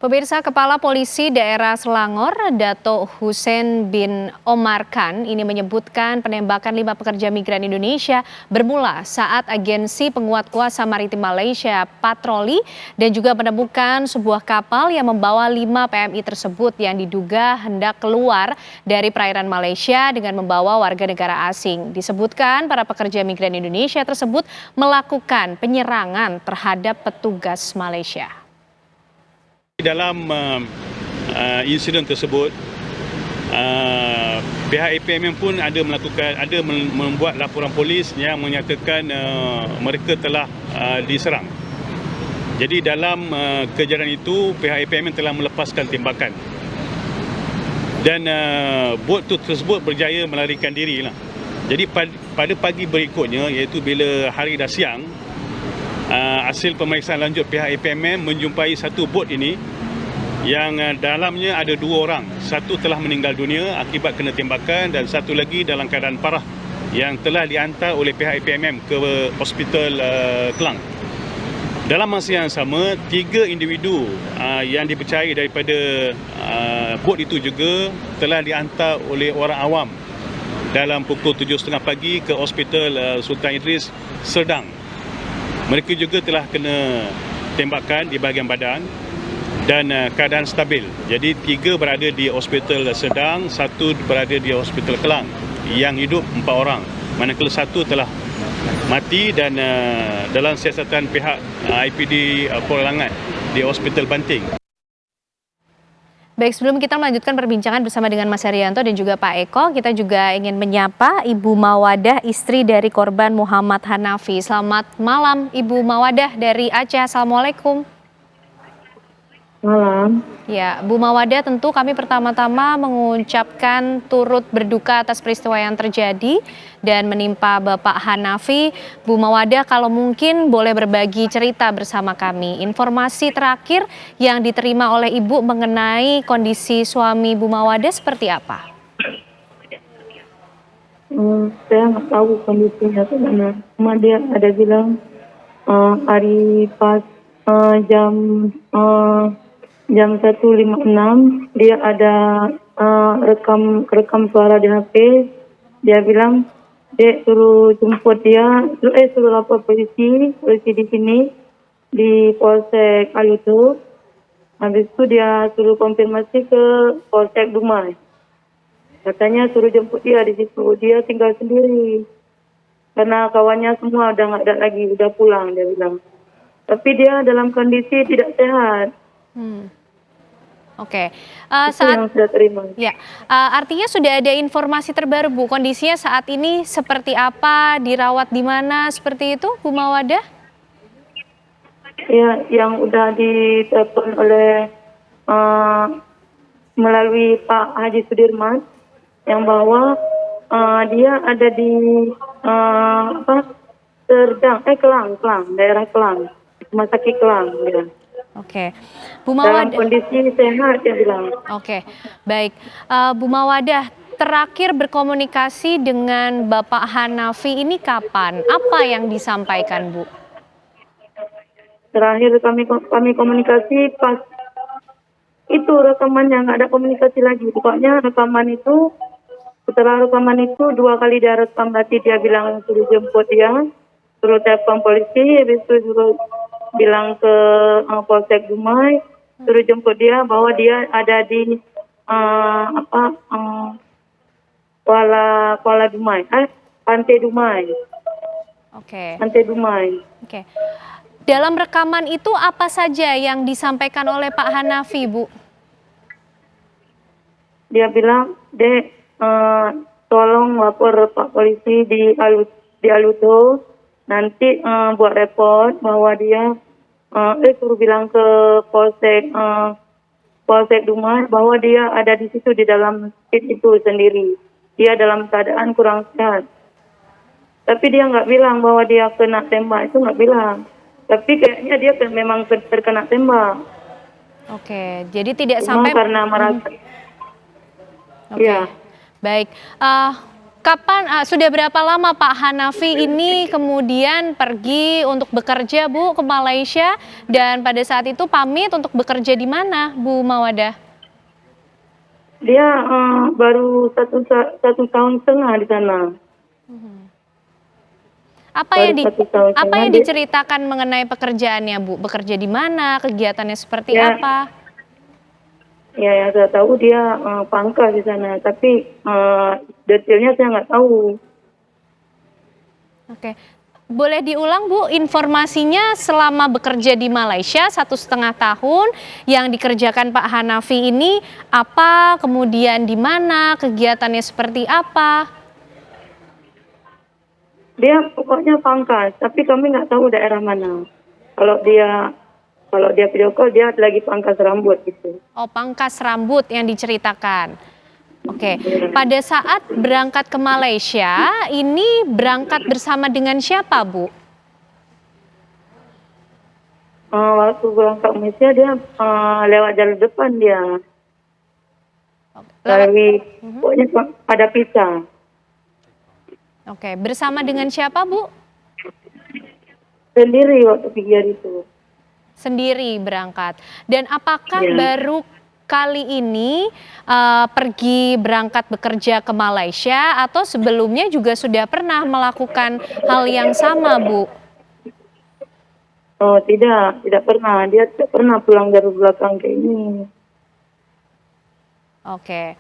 Pemirsa, Kepala Polisi Daerah Selangor, Dato Hussein bin Omar Khan, ini menyebutkan penembakan 5 pekerja migran Indonesia bermula saat Agensi Penguat Kuasa Maritim Malaysia patroli dan juga menemukan sebuah kapal yang membawa 5 PMI tersebut yang diduga hendak keluar dari perairan Malaysia dengan membawa warga negara asing. Disebutkan para pekerja migran Indonesia tersebut melakukan penyerangan terhadap petugas Malaysia. Dalam insiden tersebut, pihak APMM pun ada membuat laporan polis yang menyatakan mereka telah diserang. Jadi dalam kejadian itu, pihak APMM telah melepaskan tembakan dan bot tersebut berjaya melarikan diri lah. Jadi pada pagi berikutnya, iaitu bila hari dah siang, hasil pemeriksaan lanjut pihak APMM menjumpai satu bot ini yang dalamnya ada 2 orang. Satu telah meninggal dunia akibat kena tembakan dan satu lagi dalam keadaan parah yang telah dihantar oleh pihak APMM ke Hospital Kelang. Dalam masa yang sama, 3 individu yang dipercayai daripada bot itu juga telah dihantar oleh orang awam dalam pukul 7.30 pagi ke Hospital Sultan Idris Serdang. Mereka juga telah kena tembakan di bahagian badan dan keadaan stabil. Jadi 3 berada di Hospital Serdang, 1 berada di Hospital Kelang. Yang hidup 4 orang. Manakala 1 telah mati dan dalam siasatan pihak IPD Pulau Langat di Hospital Banting. Baik, sebelum kita melanjutkan perbincangan bersama dengan Mas Herianto dan juga Pak Eko, kita juga ingin menyapa Ibu Mawadah, istri dari korban Muhammad Hanafi. Selamat malam Ibu Mawadah dari Aceh. Assalamualaikum. Malam. Ya, Bu Mawadah, tentu kami pertama-tama mengucapkan turut berduka atas peristiwa yang terjadi dan menimpa Bapak Hanafi. Bu Mawadah, kalau mungkin boleh berbagi cerita bersama kami. Informasi terakhir yang diterima oleh Ibu mengenai kondisi suami Bu Mawadah seperti apa? Saya nggak tahu kondisinya sebenarnya. Cuma dia ada bilang hari pas jam 1.56 dia ada rekam suara di HP. Dia bilang, "Dek, suruh jemput dia, suruh lapor polisi di sini di Polsek Aluto." Habis itu dia suruh konfirmasi ke Polsek Dumai. Katanya suruh jemput dia di situ. Dia tinggal sendiri karena kawannya semua udah nggak ada lagi, udah pulang, dia bilang. Tapi dia dalam kondisi tidak sehat. Oke, Yang sudah terima. Ya, artinya sudah ada informasi terbaru, Bu. Kondisinya saat ini seperti apa, dirawat di mana, seperti itu, Bu Mawadah? Ya, yang udah ditelepon oleh melalui Pak Haji Sudirman, yang bahwa dia ada di Serdang, Kelang, daerah Kelang, Rumah Sakit Kelang, dia. Oke, Bu Mawadah. Dalam kondisi sehat, dia bilang. Oke, baik. Bu Mawadah, terakhir berkomunikasi dengan Bapak Hanafi ini kapan? Apa yang disampaikan, Bu? Terakhir kami komunikasi pas itu rekamannya, nggak ada komunikasi lagi. Pokoknya setelah rekaman itu 2 kali dia rekam, berarti dia bilang suruh jemput dia, suruh telepon polisi, habis itu suruh bilang ke Polsek Dumai, suruh jemput dia bahwa dia ada di Kuala Dumai, Pantai Dumai. Oke. Pantai Dumai. Oke. Dalam rekaman itu apa saja yang disampaikan oleh Pak Hanafi, Bu? Dia bilang, "Dek, tolong lapor Pak Polisi di Aluto. Nanti buat report bahwa dia suruh bilang ke Polsek Dumai bahwa dia ada di situ di dalam masjid itu sendiri. Dia dalam keadaan kurang sehat." Tapi dia nggak bilang bahwa dia kena tembak, itu nggak bilang. Tapi kayaknya dia memang terkena tembak. Oke, jadi tidak Cuma sampai karena merasa. Oke. Ya. Baik. Sudah berapa lama Pak Hanafi ini kemudian pergi untuk bekerja Bu ke Malaysia, dan pada saat itu pamit untuk bekerja di mana Bu Mawadah? Dia baru satu tahun setengah di sana. Apa yang Baru 1 tahun setengah dia. diceritakan mengenai pekerjaannya Bu? Bekerja di mana? Kegiatannya seperti Ya. apa? Ya, yang saya tahu dia pangkas di sana, tapi detailnya saya nggak tahu. Oke. Boleh diulang Bu, informasinya selama bekerja di Malaysia 1,5 tahun yang dikerjakan Pak Hanafi ini apa, kemudian di mana, kegiatannya seperti apa? Dia pokoknya pangkas, tapi kami nggak tahu daerah mana. Kalau dia video call dia lagi pangkas rambut gitu. Oh, pangkas rambut yang diceritakan. Oke, pada saat berangkat ke Malaysia, ini berangkat bersama dengan siapa, Bu? Waktu berangkat ke Malaysia dia lewat jalur depan dia. Lalu pokoknya ada pisah. Oke, bersama dengan siapa, Bu? Sendiri waktu pergi hari itu. Sendiri berangkat. Dan apakah Ya. baru kali ini pergi berangkat bekerja ke Malaysia atau sebelumnya juga sudah pernah melakukan hal yang sama, Bu? Oh tidak pernah. Dia tidak pernah pulang dari belakang kayak ini. Oke.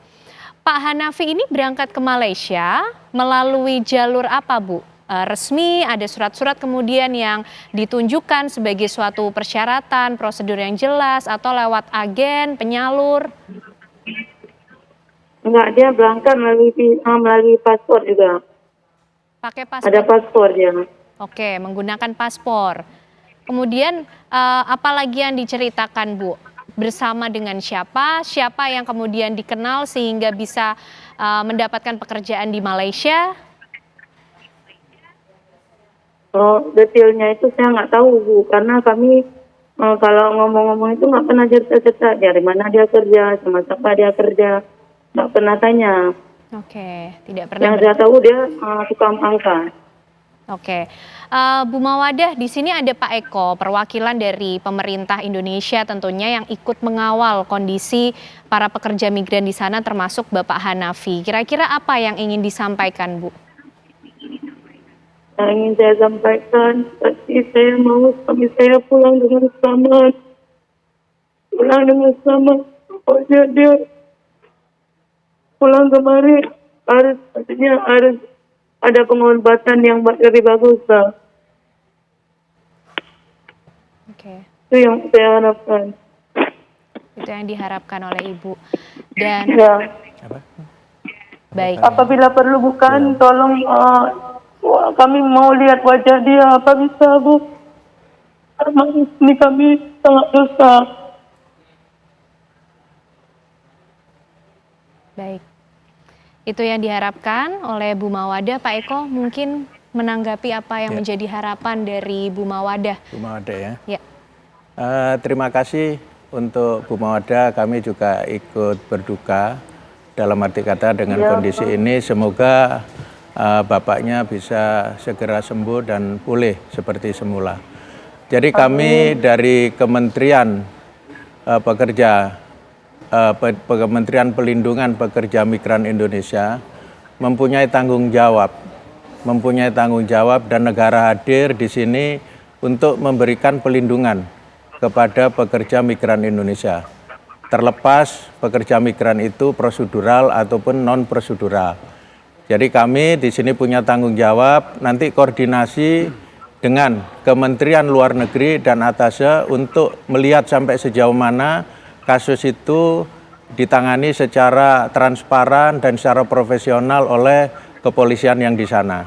Pak Hanafi ini berangkat ke Malaysia melalui jalur apa, Bu? Resmi, ada surat-surat kemudian yang ditunjukkan sebagai suatu persyaratan, prosedur yang jelas, atau lewat agen, penyalur? Enggak, dia berangkat melalui paspor juga. Pakai paspor? Ada paspor dia. Oke, menggunakan paspor. Kemudian apalagi yang diceritakan, Bu? Bersama dengan siapa? Siapa yang kemudian dikenal sehingga bisa mendapatkan pekerjaan di Malaysia? Oh, detailnya itu saya nggak tahu, Bu. Karena kami kalau ngomong-ngomong itu nggak pernah cerita-cerita dari mana dia kerja, sama siapa dia kerja. Nggak pernah tanya. Oke, tidak pernah. Yang saya tahu dia tukang pangkas. Oke, Bu Mawadah, di sini ada Pak Eko, perwakilan dari pemerintah Indonesia tentunya yang ikut mengawal kondisi para pekerja migran di sana, termasuk Bapak Hanafi. Kira-kira apa yang ingin disampaikan, Bu? Yang ingin saya sampaikan, pasti saya mau suami saya pulang dengan selamat. Pulang dengan selamat. Pokoknya dia pulang kemari harus ada pengobatan yang lebih bagus lah. Oke, Itu yang saya harapkan. itu yang diharapkan oleh Ibu. Dan Ya, baik, apabila perlu bukan, tolong kami mau lihat wajah dia. Apa bisa, Bu? Karena ini kami sangat dosa. baik. Itu yang diharapkan oleh Bu Mawadah. Pak Eko mungkin menanggapi apa yang menjadi harapan dari Bu Mawadah. Bu Mawadah ya. Ya. Terima kasih untuk Bu Mawadah, kami juga ikut berduka dalam arti kata dengan kondisi ini. Semoga bapaknya bisa segera sembuh dan pulih seperti semula. Jadi kami dari Kementerian Kementerian Pelindungan Pekerja Migran Indonesia mempunyai tanggung jawab dan negara hadir di sini untuk memberikan pelindungan kepada pekerja migran Indonesia. Terlepas pekerja migran itu prosedural ataupun non prosedural. Jadi kami di sini punya tanggung jawab nanti koordinasi dengan Kementerian Luar Negeri dan Atase untuk melihat sampai sejauh mana kasus itu ditangani secara transparan dan secara profesional oleh kepolisian yang di sana.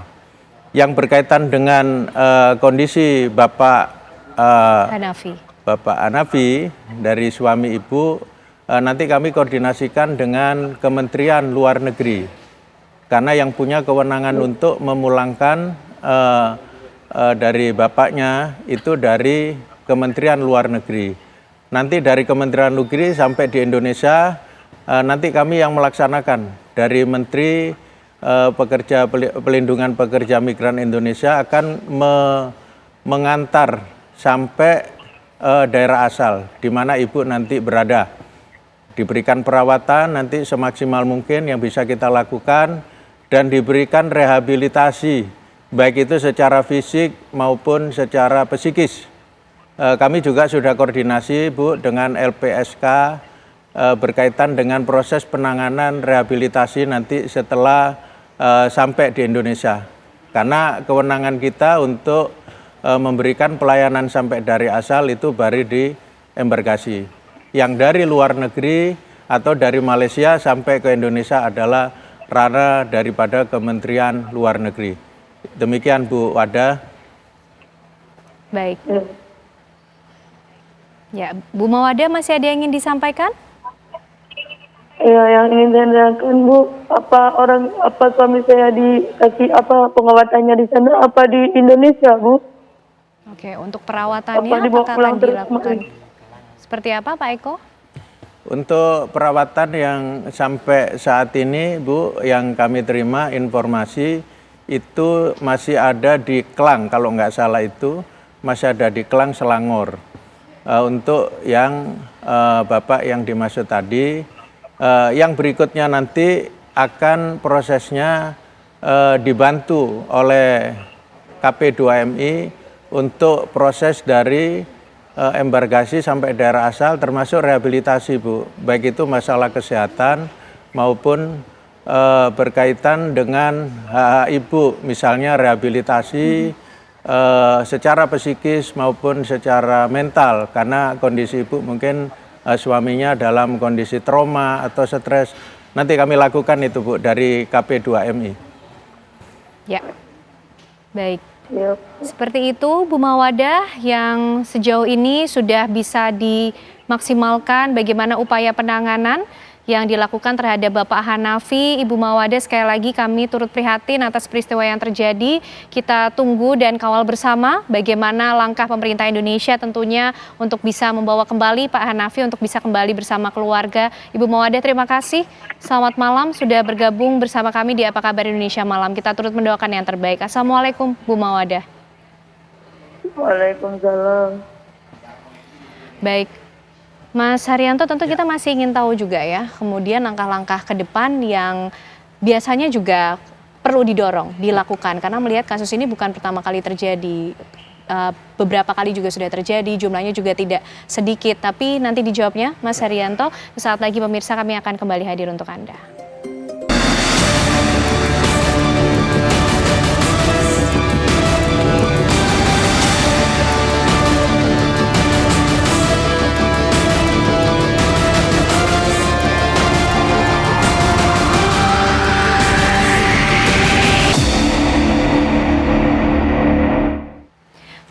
Yang berkaitan dengan kondisi Bapak Hanafi dari suami Ibu, nanti kami koordinasikan dengan Kementerian Luar Negeri. Karena yang punya kewenangan untuk memulangkan dari bapaknya itu dari Kementerian Luar Negeri. Nanti dari Kementerian Luar Negeri sampai di Indonesia, nanti kami yang melaksanakan dari Menteri pelindungan pekerja migran Indonesia akan mengantar sampai daerah asal di mana ibu nanti berada. Diberikan perawatan nanti semaksimal mungkin yang bisa kita lakukan dan diberikan rehabilitasi baik itu secara fisik maupun secara psikis. Kami juga sudah koordinasi Bu dengan LPSK berkaitan dengan proses penanganan rehabilitasi nanti setelah sampai di Indonesia. Karena kewenangan kita untuk memberikan pelayanan sampai dari asal itu baru di embarkasi. Yang dari luar negeri atau dari Malaysia sampai ke Indonesia adalah ranah daripada Kementerian Luar Negeri. Demikian Bu Wada. Baik. Ya, Bu Mawada masih ada yang ingin disampaikan? Ya, yang ingin saya tanyakan Bu, apa suami saya dikasih pengawatannya di sana apa di Indonesia Bu? Oke, untuk perawatannya Apa dibawa apakah pulang akan terus dilakukan? kemarin? Seperti apa Pak Eko? Untuk perawatan yang sampai saat ini Bu, yang kami terima informasi itu masih ada di Klang, kalau nggak salah itu masih ada di Klang Selangor. Untuk yang Bapak yang dimaksud tadi, yang berikutnya nanti akan prosesnya dibantu oleh KP2MI untuk proses dari embarkasi sampai daerah asal termasuk rehabilitasi Bu, baik itu masalah kesehatan maupun berkaitan dengan hak ibu, misalnya rehabilitasi secara psikis maupun secara mental, karena kondisi ibu mungkin suaminya dalam kondisi trauma atau stres. Nanti kami lakukan itu Bu dari KP2MI. Ya, baik. Ya. Seperti itu Bu Mawada yang sejauh ini sudah bisa dimaksimalkan bagaimana upaya penanganan yang dilakukan terhadap Bapak Hanafi. Ibu Mawada, sekali lagi kami turut prihatin atas peristiwa yang terjadi. Kita tunggu dan kawal bersama bagaimana langkah pemerintah Indonesia tentunya untuk bisa membawa kembali Pak Hanafi untuk bisa kembali bersama keluarga. Ibu Mawada, terima kasih. Selamat malam sudah bergabung bersama kami di Apa Kabar Indonesia Malam. Kita turut mendoakan yang terbaik. Assalamualaikum Bu Mawada. Waalaikumsalam. Baik. Mas Haryanto, tentu kita masih ingin tahu juga ya, kemudian langkah-langkah ke depan yang biasanya juga perlu didorong, dilakukan. Karena melihat kasus ini bukan pertama kali terjadi, beberapa kali juga sudah terjadi, jumlahnya juga tidak sedikit. Tapi nanti dijawabnya Mas Haryanto, saat lagi pemirsa kami akan kembali hadir untuk Anda.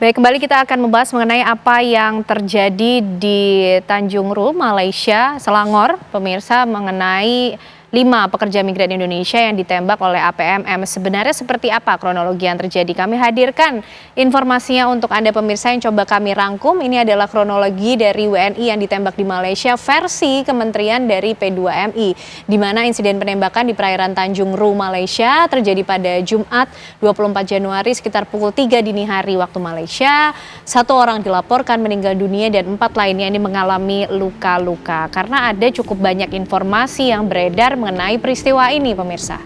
Baik, kembali kita akan membahas mengenai apa yang terjadi di Tanjung Ru, Malaysia, Selangor, pemirsa, mengenai 5 pekerja migran Indonesia yang ditembak oleh APMM. Sebenarnya seperti apa kronologi yang terjadi? Kami hadirkan informasinya untuk Anda pemirsa yang coba kami rangkum. Ini adalah kronologi dari WNI yang ditembak di Malaysia versi Kementerian dari P2MI, di mana insiden penembakan di perairan Tanjung Ru, Malaysia terjadi pada Jumat 24 Januari sekitar pukul 3 dini hari waktu Malaysia. 1 orang dilaporkan meninggal dunia dan 4 lainnya ini mengalami luka-luka. Karena ada cukup banyak informasi yang beredar mengenai peristiwa ini, pemirsa.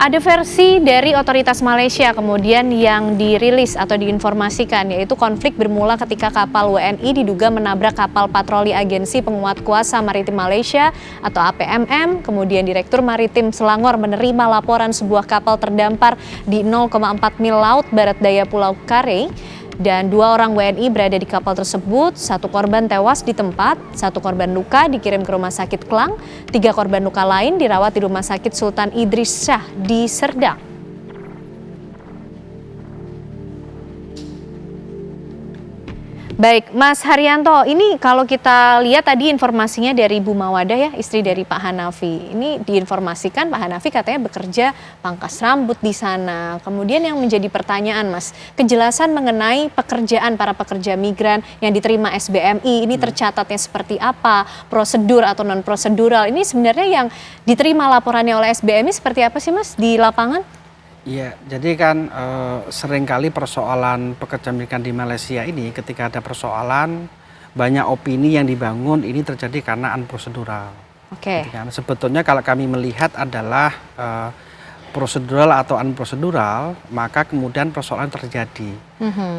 Ada versi dari otoritas Malaysia kemudian yang dirilis atau diinformasikan, yaitu konflik bermula ketika kapal WNI diduga menabrak kapal patroli Agensi Penguat Kuasa Maritim Malaysia atau APMM. Kemudian Direktur Maritim Selangor menerima laporan sebuah kapal terdampar di 0,4 mil laut barat daya Pulau Kare. Dan 2 orang WNI berada di kapal tersebut, 1 korban tewas di tempat, 1 korban luka dikirim ke rumah sakit Klang, 3 korban luka lain dirawat di rumah sakit Sultan Idris Shah di Serdang. Baik, Mas Haryanto, ini kalau kita lihat tadi informasinya dari Bu Mawadah ya, istri dari Pak Hanafi. Ini diinformasikan Pak Hanafi katanya bekerja pangkas rambut di sana. Kemudian yang menjadi pertanyaan, Mas, kejelasan mengenai pekerjaan para pekerja migran yang diterima SBMI, ini tercatatnya seperti apa, prosedur atau non prosedural. Ini sebenarnya yang diterima laporannya oleh SBMI seperti apa sih, Mas, di lapangan? Iya, jadi kan seringkali persoalan pekerja migran di Malaysia ini ketika ada persoalan banyak opini yang dibangun ini terjadi karena unprocedural. Oke. Gitu kan. Sebetulnya kalau kami melihat adalah prosedural atau unprocedural, maka kemudian persoalan terjadi.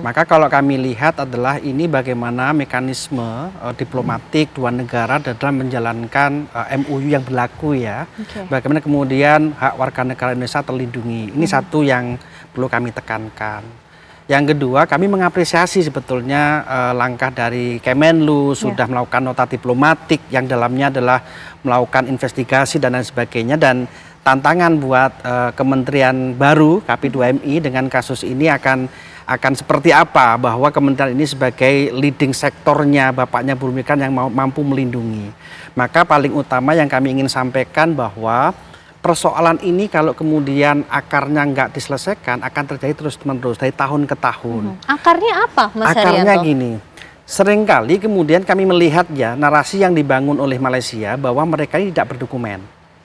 Maka kalau kami lihat adalah ini bagaimana mekanisme diplomatik dua negara dalam menjalankan MOU yang berlaku ya. Bagaimana kemudian hak warga negara Indonesia terlindungi. Ini satu yang perlu kami tekankan. Yang kedua, kami mengapresiasi sebetulnya langkah dari Kemenlu sudah melakukan nota diplomatik yang dalamnya adalah melakukan investigasi dan lain sebagainya, dan tantangan buat kementerian baru KP2MI dengan kasus ini akan seperti apa, bahwa kementerian ini sebagai leading sektornya bapaknya buruh migran yang mampu melindungi. Maka paling utama yang kami ingin sampaikan bahwa persoalan ini kalau kemudian akarnya nggak diselesaikan akan terjadi terus-menerus dari tahun ke tahun. Akarnya apa, Mas Akarnya Haryanto? gini, seringkali kemudian kami melihat ya narasi yang dibangun oleh Malaysia bahwa mereka ini tidak berdokumen.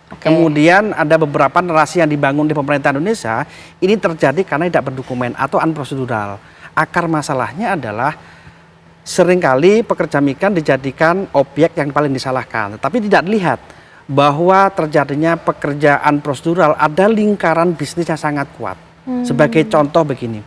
Kemudian ada beberapa narasi yang dibangun di pemerintah Indonesia ini terjadi karena tidak berdokumen atau unprocedural. Akar masalahnya adalah seringkali pekerja migran dijadikan objek yang paling disalahkan, tapi tidak dilihat bahwa terjadinya pekerjaan prosedural ada lingkaran bisnis yang sangat kuat. Sebagai contoh begini,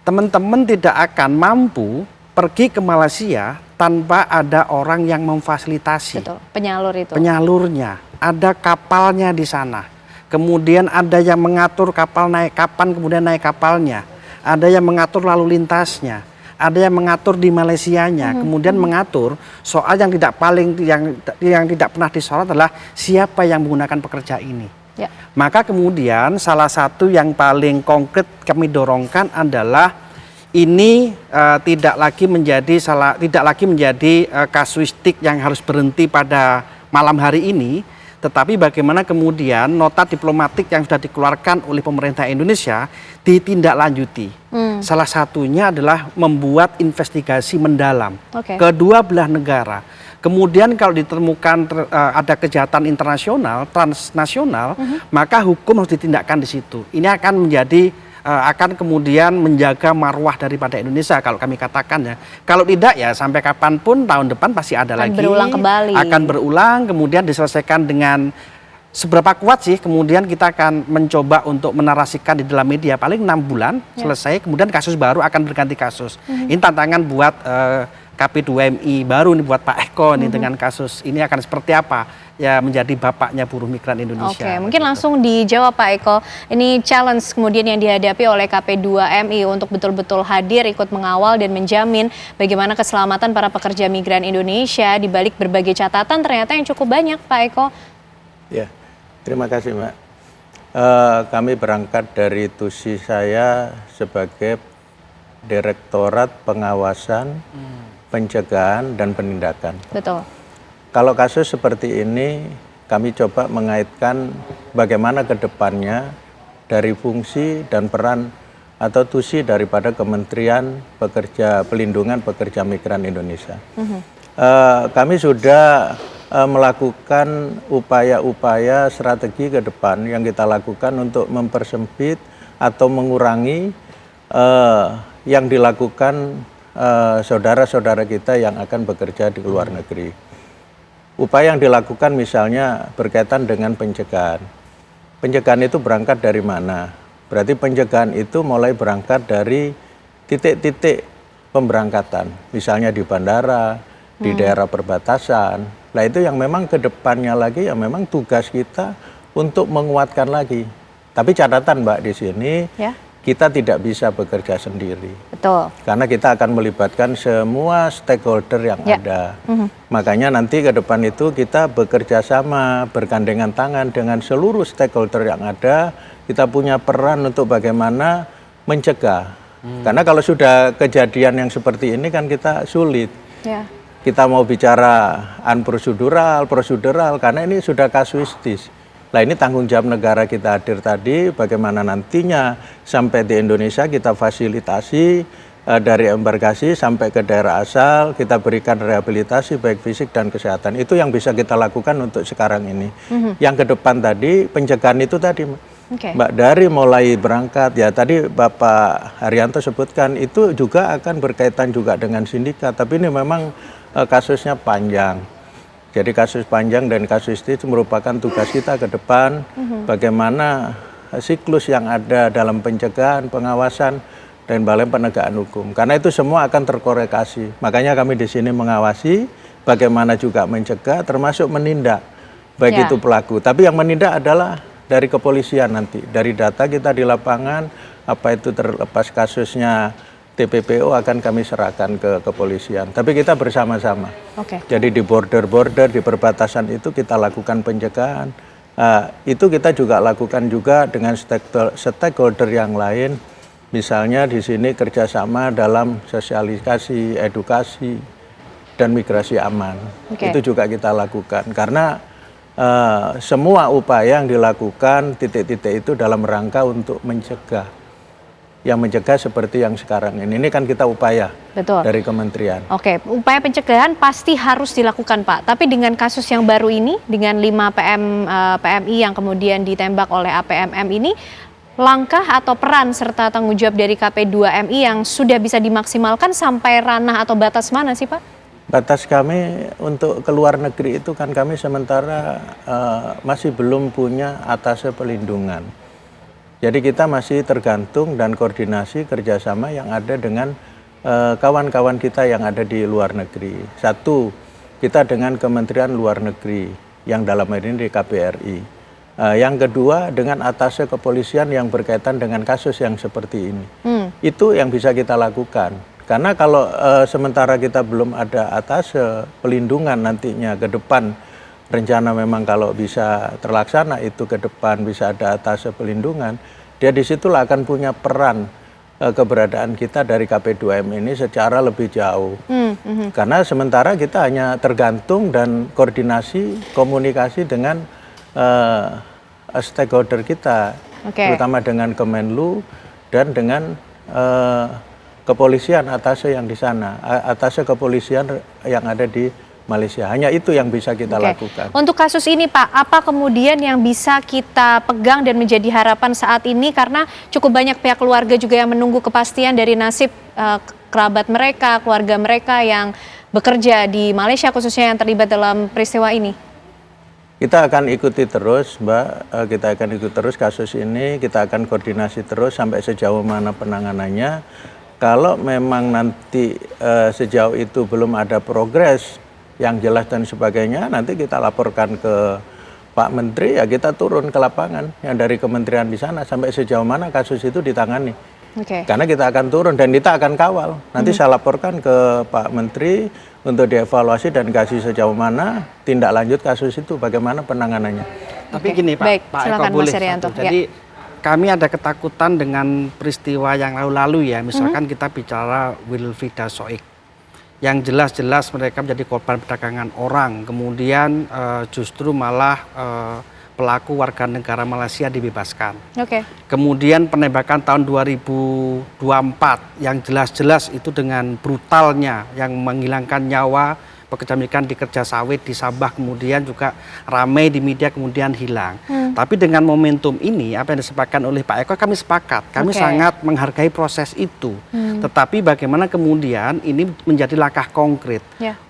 teman-teman tidak akan mampu pergi ke Malaysia tanpa ada orang yang memfasilitasi. Betul, penyalur itu. Penyalurnya, ada kapalnya di sana. Kemudian ada yang mengatur kapal naik kapan, kemudian naik kapalnya. Ada yang mengatur lalu lintasnya. Ada yang mengatur di Malaysianya, kemudian mengatur soal yang tidak pernah disorot adalah siapa yang menggunakan pekerja ini. Ya. Maka kemudian salah satu yang paling konkret kami dorongkan adalah ini tidak lagi menjadi kasuistik yang harus berhenti pada malam hari ini, tetapi bagaimana kemudian nota diplomatik yang sudah dikeluarkan oleh pemerintah Indonesia ditindaklanjuti. Salah satunya adalah membuat investigasi mendalam kedua belah negara. Kemudian kalau ditemukan ada kejahatan internasional, transnasional, maka hukum harus ditindakkan di situ. Ini akan menjadi akan kemudian menjaga marwah daripada Indonesia kalau kami katakan ya. Kalau tidak ya sampai kapanpun tahun depan pasti ada lagi. Berulang kembali. Akan berulang, kemudian diselesaikan dengan seberapa kuat sih, kemudian kita akan mencoba untuk menarasikan di dalam media paling 6 bulan selesai, kemudian kasus baru akan berganti kasus. Ini tantangan buat KP2MI baru nih, buat Pak Eko nih dengan kasus ini akan seperti apa ya menjadi bapaknya buruh migran Indonesia. Oke, mungkin langsung dijawab Pak Eko. Ini challenge kemudian yang dihadapi oleh KP2MI untuk betul-betul hadir, ikut mengawal dan menjamin bagaimana keselamatan para pekerja migran Indonesia di balik berbagai catatan ternyata yang cukup banyak, Pak Eko. Ya, terima kasih Mbak. Kami berangkat dari tusi saya sebagai Direktorat Pengawasan, Pencegahan dan Penindakan. Betul. Kalau kasus seperti ini, kami coba mengaitkan bagaimana ke depannya dari fungsi dan peran atau tusi daripada Kementerian Pelindungan Pekerja Migran Indonesia. Kami sudah melakukan upaya-upaya strategi ke depan yang kita lakukan untuk mempersempit atau mengurangi yang dilakukan saudara-saudara kita yang akan bekerja di luar negeri. Upaya yang dilakukan misalnya berkaitan dengan pencegahan. Pencegahan itu berangkat dari mana? Berarti pencegahan itu mulai berangkat dari titik-titik pemberangkatan. Misalnya di bandara, di daerah perbatasan. Nah itu yang memang ke depannya lagi yang memang tugas kita untuk menguatkan lagi. Tapi catatan Mbak di sini, kita tidak bisa bekerja sendiri. Betul. Karena kita akan melibatkan semua stakeholder yang ada. Makanya nanti ke depan itu kita bekerja sama, bergandengan tangan dengan seluruh stakeholder yang ada. Kita punya peran untuk bagaimana mencegah Karena kalau sudah kejadian yang seperti ini kan kita sulit. Ya. Kita mau bicara unprocedural, prosedural, karena ini sudah kasuistis. Nah ini tanggung jawab negara kita hadir tadi, bagaimana nantinya sampai di Indonesia kita fasilitasi dari embarkasi sampai ke daerah asal, kita berikan rehabilitasi baik fisik dan kesehatan. Itu yang bisa kita lakukan untuk sekarang ini. Yang ke depan tadi, pencegahan itu tadi, Mbak, dari mulai berangkat, ya tadi Bapak Haryanto sebutkan, itu juga akan berkaitan juga dengan sindikat, tapi ini memang kasusnya panjang. Jadi kasus panjang dan kasus itu merupakan tugas kita ke depan, bagaimana siklus yang ada dalam pencegahan, pengawasan, dan balai penegakan hukum. Karena itu semua akan terkorekasi. Makanya kami di sini mengawasi, bagaimana juga mencegah, termasuk menindak, baik itu pelaku. Tapi yang menindak adalah dari kepolisian nanti. Dari data kita di lapangan, apa itu terlepas kasusnya TPPO akan kami serahkan ke kepolisian. Tapi kita bersama-sama. Jadi di border-border, di perbatasan itu kita lakukan pencegahan. Itu kita juga lakukan juga dengan stakeholder yang lain. Misalnya di sini kerjasama dalam sosialisasi, edukasi, dan migrasi aman. Itu juga kita lakukan. Karena semua upaya yang dilakukan titik-titik itu dalam rangka untuk mencegah. Yang mencegah seperti yang sekarang ini kan kita upaya dari kementerian. Oke, upaya pencegahan pasti harus dilakukan Pak. Tapi dengan kasus yang baru ini, dengan 5 PMI yang kemudian ditembak oleh APMM ini, langkah atau peran serta tanggung jawab dari KP2MI yang sudah bisa dimaksimalkan sampai ranah atau batas mana sih Pak? Batas kami untuk ke luar negeri itu kan kami sementara masih belum punya atase pelindungan. Jadi kita masih tergantung dan koordinasi kerjasama yang ada dengan kawan-kawan kita yang ada di luar negeri. Satu, kita dengan Kementerian Luar Negeri yang dalam hal ini di KBRI. Yang kedua, dengan atase kepolisian yang berkaitan dengan kasus yang seperti ini. Itu yang bisa kita lakukan. Karena kalau sementara kita belum ada atase pelindungan nantinya ke depan, rencana memang kalau bisa terlaksana itu ke depan bisa ada atase pelindungan, dia disitulah akan punya peran keberadaan kita dari KP2M ini secara lebih jauh. Karena sementara kita hanya tergantung dan koordinasi, komunikasi dengan stakeholder kita, terutama dengan Kemenlu dan dengan kepolisian atase yang di sana, atase kepolisian yang ada di Malaysia. Hanya itu yang bisa kita lakukan. Untuk kasus ini Pak, apa kemudian yang bisa kita pegang dan menjadi harapan saat ini, karena cukup banyak pihak keluarga juga yang menunggu kepastian dari nasib kerabat mereka, keluarga mereka yang bekerja di Malaysia khususnya yang terlibat dalam peristiwa ini? Kita akan ikuti terus Mbak, kita akan ikuti terus kasus ini, kita akan koordinasi terus sampai sejauh mana penanganannya. Kalau memang nanti sejauh itu belum ada progres yang jelas dan sebagainya, nanti kita laporkan ke Pak Menteri, ya kita turun ke lapangan yang dari kementerian di sana sampai sejauh mana kasus itu ditangani. Karena kita akan turun dan kita akan kawal. Nanti saya laporkan ke Pak Menteri untuk dievaluasi dan kasih sejauh mana tindak lanjut kasus itu, bagaimana penanganannya. Tapi gini Pak, Pak Eko boleh satu. Jadi kami ada ketakutan dengan peristiwa yang lalu-lalu ya, misalkan kita bicara Wilfrieda Soik. Yang jelas-jelas mereka menjadi korban perdagangan orang, kemudian justru malah pelaku warga negara Malaysia dibebaskan. Kemudian penembakan tahun 2024 yang jelas-jelas itu dengan brutalnya yang menghilangkan nyawa pekerja migran di kerja sawit di Sabah, kemudian juga ramai di media kemudian hilang. Tapi dengan momentum ini apa yang disepakati oleh Pak Eko, kami sepakat, kami sangat menghargai proses itu. Tetapi bagaimana kemudian ini menjadi langkah konkret.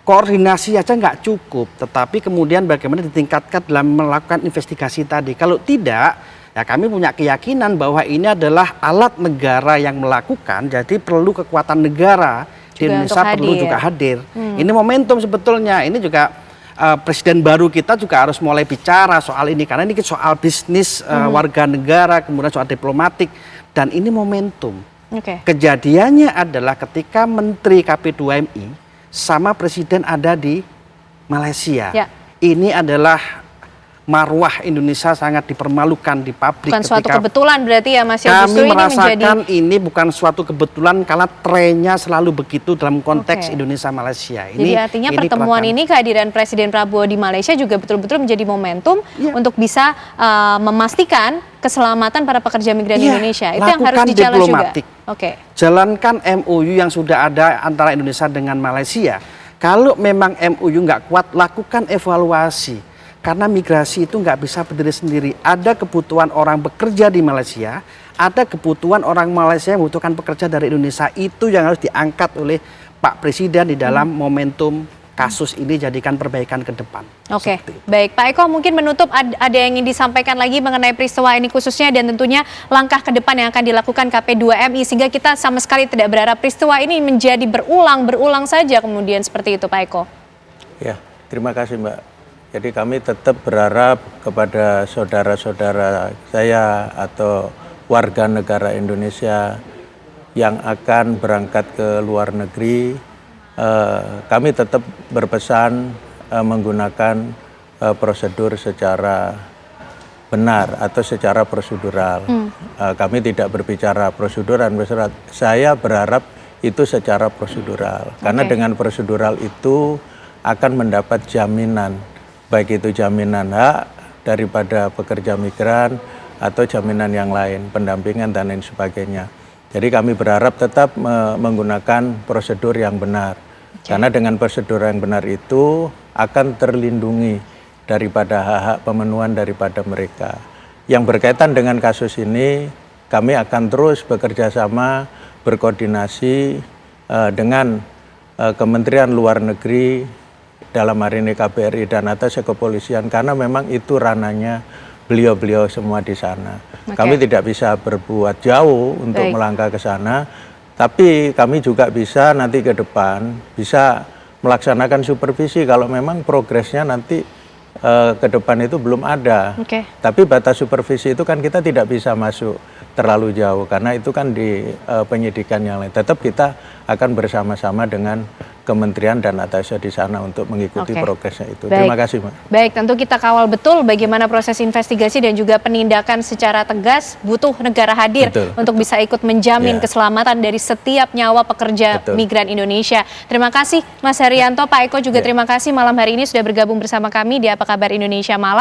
Koordinasi aja nggak cukup, tetapi kemudian bagaimana ditingkatkan dalam melakukan investigasi tadi. Kalau tidak, ya kami punya keyakinan bahwa ini adalah alat negara yang melakukan, jadi perlu kekuatan negara di Indonesia perlu juga hadir. Ini momentum sebetulnya, ini juga presiden baru kita juga harus mulai bicara soal ini, karena ini soal bisnis warga negara, kemudian soal diplomatik, dan ini momentum. Kejadiannya adalah ketika Menteri KP2MI sama presiden ada di Malaysia. Ini adalah marwah Indonesia sangat dipermalukan di publik. Bukan suatu kebetulan berarti ya Mas ya, justru kami ini merasakan ini bukan suatu kebetulan karena trennya selalu begitu dalam konteks Oke. Indonesia Malaysia. Jadi artinya pertemuan ini kehadiran Presiden Prabowo di Malaysia juga betul-betul menjadi momentum untuk bisa memastikan keselamatan para pekerja migran Indonesia. Itu yang harus dijalan diplomatik. juga. Oke. Jalankan MOU yang sudah ada antara Indonesia dengan Malaysia. Kalau memang MOU nggak kuat, lakukan evaluasi. Karena migrasi itu nggak bisa berdiri sendiri. Ada kebutuhan orang bekerja di Malaysia, ada kebutuhan orang Malaysia yang membutuhkan pekerja dari Indonesia. Itu yang harus diangkat oleh Pak Presiden di dalam momentum kasus ini, jadikan perbaikan ke depan. Oke, baik Pak Eko, mungkin menutup ada yang ingin disampaikan lagi mengenai peristiwa ini khususnya dan tentunya langkah ke depan yang akan dilakukan KP2MI sehingga kita sama sekali tidak berharap peristiwa ini menjadi berulang saja kemudian seperti itu Pak Eko. Ya, terima kasih Mbak. Jadi kami tetap berharap kepada saudara-saudara saya atau warga negara Indonesia yang akan berangkat ke luar negeri, kami tetap berpesan menggunakan prosedur secara benar atau secara prosedural. Kami tidak berbicara prosedur dan bersyarat. Saya berharap itu secara prosedural. Karena dengan prosedural itu akan mendapat jaminan, baik itu jaminan hak daripada pekerja migran atau jaminan yang lain, pendampingan dan lain sebagainya. Jadi kami berharap tetap menggunakan prosedur yang benar. Karena dengan prosedur yang benar itu akan terlindungi daripada hak-hak pemenuhan daripada mereka. Yang berkaitan dengan kasus ini, kami akan terus bekerja sama, berkoordinasi dengan Kementerian Luar Negeri, dalam hari ini KBRI dan atas kepolisian, karena memang itu ranahnya beliau-beliau semua di sana. Kami tidak bisa berbuat jauh untuk melangkah ke sana, tapi kami juga bisa nanti ke depan bisa melaksanakan supervisi kalau memang progresnya nanti ke depan itu belum ada. Tapi batas supervisi itu kan kita tidak bisa masuk terlalu jauh karena itu kan di penyidikan yang lain. Tetap kita akan bersama-sama dengan kementerian dan atasnya di sana untuk mengikuti progresnya itu. Terima kasih, Mbak. Baik, tentu kita kawal betul bagaimana proses investigasi dan juga penindakan secara tegas. Butuh negara hadir untuk bisa ikut menjamin keselamatan dari setiap nyawa pekerja migran Indonesia. Terima kasih Mas Haryanto, Pak Eko juga terima kasih malam hari ini sudah bergabung bersama kami di Apa Kabar Indonesia Malam.